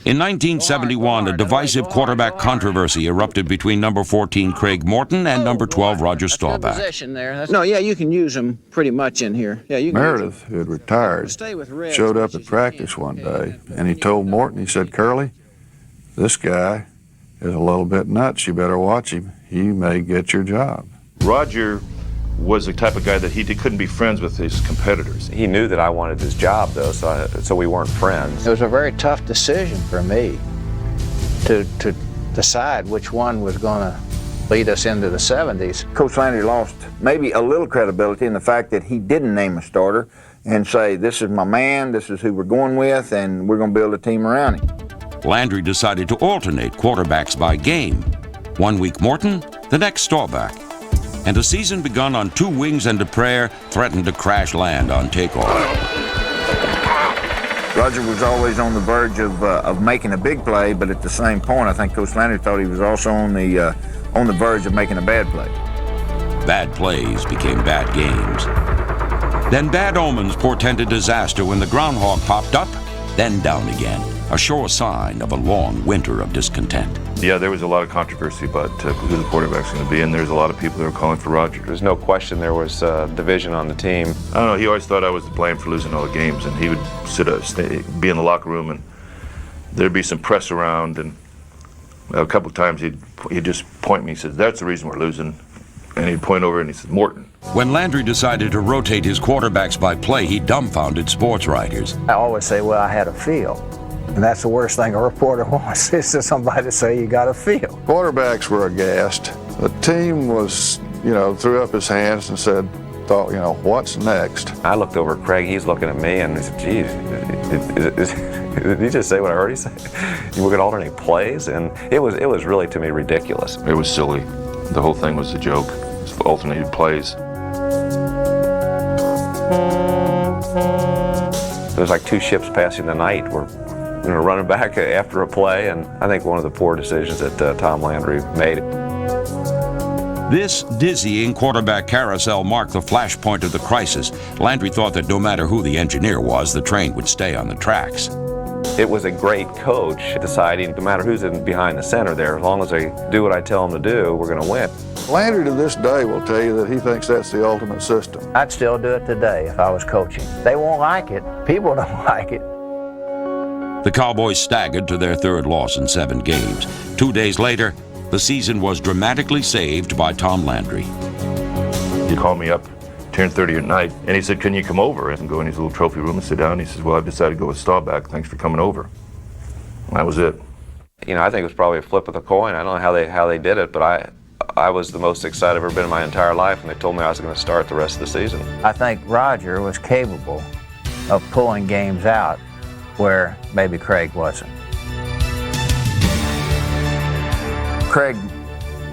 In 1971, a divisive quarterback controversy erupted between number 14 Craig Morton and number 12 Roger Staubach. No, yeah, you can use them pretty much in here. Yeah, you can Meredith, who had retired, showed up at practice one day, and he told Morton, he said, "Curly, this guy is a little bit nuts. You better watch him. He may get your job." Roger was the type of guy that he couldn't be friends with his competitors. He knew that I wanted his job, though, so we weren't friends. It was a very tough decision for me to decide which one was going to lead us into the 70s. Coach Landry lost maybe a little credibility in the fact that he didn't name a starter and say, "This is my man, this is who we're going with, and we're going to build a team around him." Landry decided to alternate quarterbacks by game. 1 week Morton, the next Staubach. And a season begun on two wings and a prayer threatened to crash land on takeoff. Roger was always on the verge of making a big play, but at the same point, I think Coach Landry thought he was also on the verge of making a bad play. Bad plays became bad games. Then bad omens portended disaster when the groundhog popped up, then down again. A sure sign of a long winter of discontent. Yeah, there was a lot of controversy about who the quarterback's going to be, and there's a lot of people that were calling for Roger. There's no question there was division on the team. I don't know, he always thought I was to blame for losing all the games, and he would be in the locker room, and there'd be some press around, and a couple of times he'd just point me, he says, "That's the reason we're losing." And he'd point over and he said, "Morton." When Landry decided to rotate his quarterbacks by play, he dumbfounded sports writers. I always say, well, I had a feel. And that's the worst thing a reporter wants, is to somebody to say you got a feel. Quarterbacks were aghast. The team was, threw up his hands and thought, what's next? I looked over at Craig, he's looking at me, and he said, "Geez, did he just say what I already said? We're going to alternate plays?" And it was really, to me, ridiculous. It was silly. The whole thing was a joke. It was alternated plays. There was like two ships passing the night. We're running back after a play, and I think one of the poor decisions that Tom Landry made. This dizzying quarterback carousel marked the flashpoint of the crisis. Landry thought that no matter who the engineer was, the train would stay on the tracks. It was a great coach deciding no matter who's behind the center there, as long as they do what I tell them to do, we're going to win. Landry to this day will tell you that he thinks that's the ultimate system. I'd still do it today if I was coaching. They won't like it. People don't like it. The Cowboys staggered to their third loss in 7 games. 2 days later, the season was dramatically saved by Tom Landry. He called me up 10:30 at night, and he said, "Can you come over?" And go in his little trophy room and sit down. He says, "Well, I've decided to go with Staubach. Thanks for coming over." And that was it. I think it was probably a flip of the coin. I don't know how they did it, but I was the most excited I've ever been in my entire life when they told me I was going to start the rest of the season. I think Roger was capable of pulling games out where maybe Craig wasn't. Craig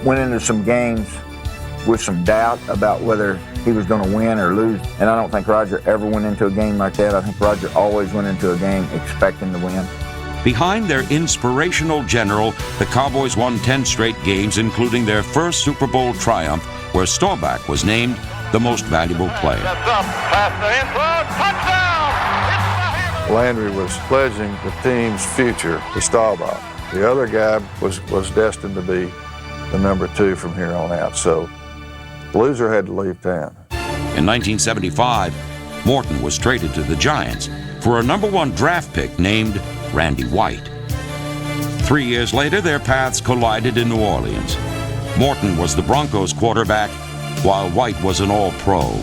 went into some games with some doubt about whether he was going to win or lose, and I don't think Roger ever went into a game like that. I think Roger always went into a game expecting to win. Behind their inspirational general, the Cowboys won 10 straight games, including their first Super Bowl triumph, where Staubach was named the most valuable player. Landry was pledging the team's future to Staubach. The other guy was destined to be the number 2 from here on out, so the loser had to leave town. In 1975, Morton was traded to the Giants for a number 1 draft pick named Randy White. 3 years later, their paths collided in New Orleans. Morton was the Broncos quarterback, while White was an all-pro.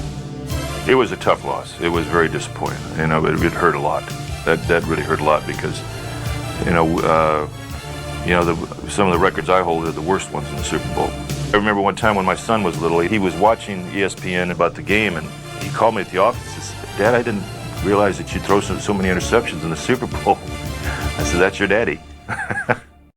It was a tough loss. It was very disappointing. It hurt a lot. That really hurt a lot because, some of the records I hold are the worst ones in the Super Bowl. I remember one time when my son was little, he was watching ESPN about the game, and he called me at the office and said, "Dad, I didn't realize that you throw so many interceptions in the Super Bowl." I said, "That's your daddy."